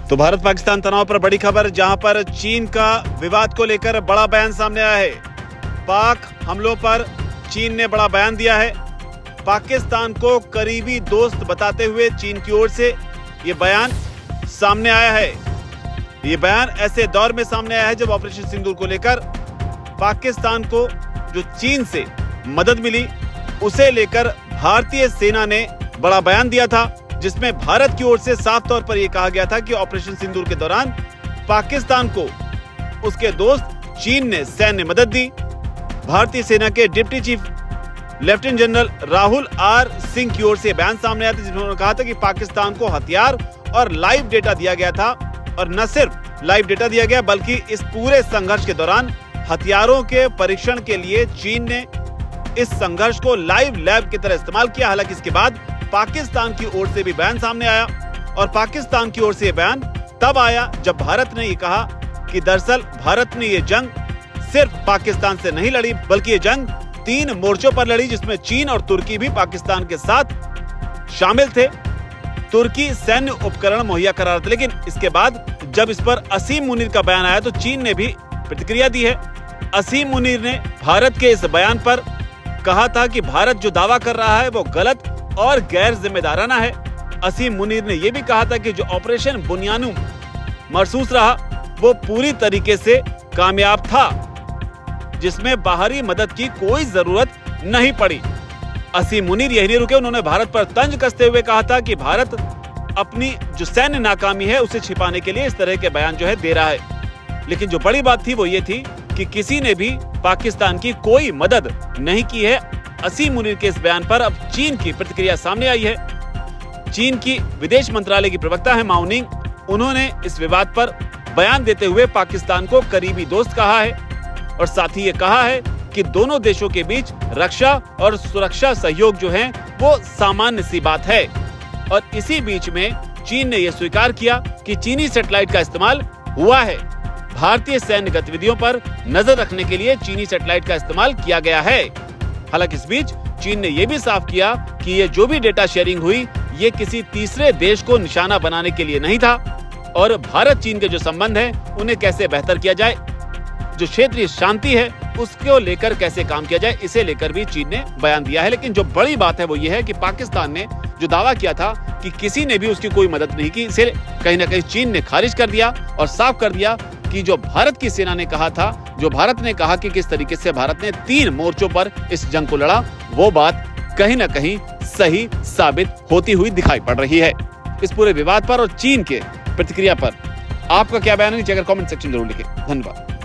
तो भारत पाकिस्तान तनाव पर बड़ी खबर, जहां पर चीन का विवाद को लेकर बड़ा बयान सामने आया है। पाक हमलों पर चीन ने बड़ा बयान दिया है। पाकिस्तान को करीबी दोस्त बताते हुए चीन की ओर से ये बयान सामने आया है। ये बयान ऐसे दौर में सामने आया है जब ऑपरेशन सिंदूर को लेकर पाकिस्तान को जो चीन से मदद मिली, उसे लेकर भारतीय सेना ने बड़ा बयान दिया था, जिसमें भारत की ओर से साफ तौर पर यह कहा गया था कि ऑपरेशन सिंदूर के दौरान पाकिस्तान को उसके दोस्त चीन ने सैन्य मदद दी। भारतीय सेना के deputy chief lieutenant general Rahul R Singh की ओर से बयान सामने आया था, जिसमें उन्होंने कहा था कि पाकिस्तान को हथियार और लाइव डेटा दिया गया था, और न सिर्फ लाइव डेटा दिया गया बल्कि इस पूरे संघर्ष के दौरान हथियारों के परीक्षण के लिए चीन ने इस संघर्ष को लाइव लैब की तरह इस्तेमाल किया। हालांकि इसके बाद पाकिस्तान की ओर से भी बयान सामने आया, और पाकिस्तान की ओर से बयान तब आया जब भारत ने ये कहा कि दरअसल भारत ने ये जंग सिर्फ पाकिस्तान से नहीं लड़ी, बल्कि ये जंग 3 मोर्चों पर लड़ी, जिसमें चीन और तुर्की भी पाकिस्तान के साथ शामिल थे। तुर्की सैन्य उपकरण मुहैया करा रहा था, लेकिन इसके बाद जब इस पर असीम मुनीर का बयान आया तो चीन ने भी प्रतिक्रिया दी है। असीम मुनीर ने भारत के इस बयान पर कहा था कि भारत जो दावा कर रहा है वो गलत और गैर जिम्मेदाराना है। असीम मुनीर ने यह भी कहा था कि जो ऑपरेशन बुनियानू मरसूस रहा वो पूरी तरीके से कामयाब था, जिसमें बाहरी मदद की कोई जरूरत नहीं पड़ी। असीम मुनीर यही नहीं रुके, उन्होंने भारत पर तंज कसते हुए कहा था कि भारत अपनी जो सैन्य नाकामी है उसे छिपाने के लिए इस तरह के बयान जो है दे रहा है। लेकिन जो बड़ी बात थी वो ये थी कि किसी ने भी पाकिस्तान की कोई मदद नहीं की है। असीम मुनीर के इस बयान पर अब चीन की प्रतिक्रिया सामने आई है। चीन की विदेश मंत्रालय की प्रवक्ता है माओ निंग, उन्होंने इस विवाद पर बयान देते हुए पाकिस्तान को करीबी दोस्त कहा है, और साथ ही ये कहा है कि दोनों देशों के बीच रक्षा और सुरक्षा सहयोग जो है वो सामान्य सी बात है। और इसी बीच में चीन ने यह स्वीकार किया कि चीनी सैटेलाइट का इस्तेमाल हुआ है। भारतीय सैन्य गतिविधियों पर नजर रखने के लिए चीनी सैटेलाइट का इस्तेमाल किया गया है। हालांकि इस बीच चीन ने यह भी साफ किया कि ये जो भी डेटा शेयरिंग हुई ये किसी तीसरे देश को निशाना बनाने के लिए नहीं था, और भारत चीन के जो संबंध है उन्हें कैसे बेहतर किया जाए, जो क्षेत्रीय शांति है उसको लेकर कैसे काम किया जाए, इसे लेकर भी चीन ने बयान दिया है। लेकिन जो बड़ी बात है वो ये है कि पाकिस्तान ने जो दावा किया था कि किसी ने भी उसकी कोई मदद नहीं की, इसे कहीं ना कहीं चीन ने खारिज कर दिया और साफ कर दिया कि जो भारत की सेना ने कहा था, जो भारत ने कहा कि किस तरीके से भारत ने 3 मोर्चों पर इस जंग को लड़ा, वो बात कहीं ना कहीं सही साबित होती हुई दिखाई पड़ रही है। इस पूरे विवाद पर और चीन के प्रतिक्रिया पर आपका क्या बयान है, नीचे अगर कमेंट सेक्शन जरूर लिखें। धन्यवाद।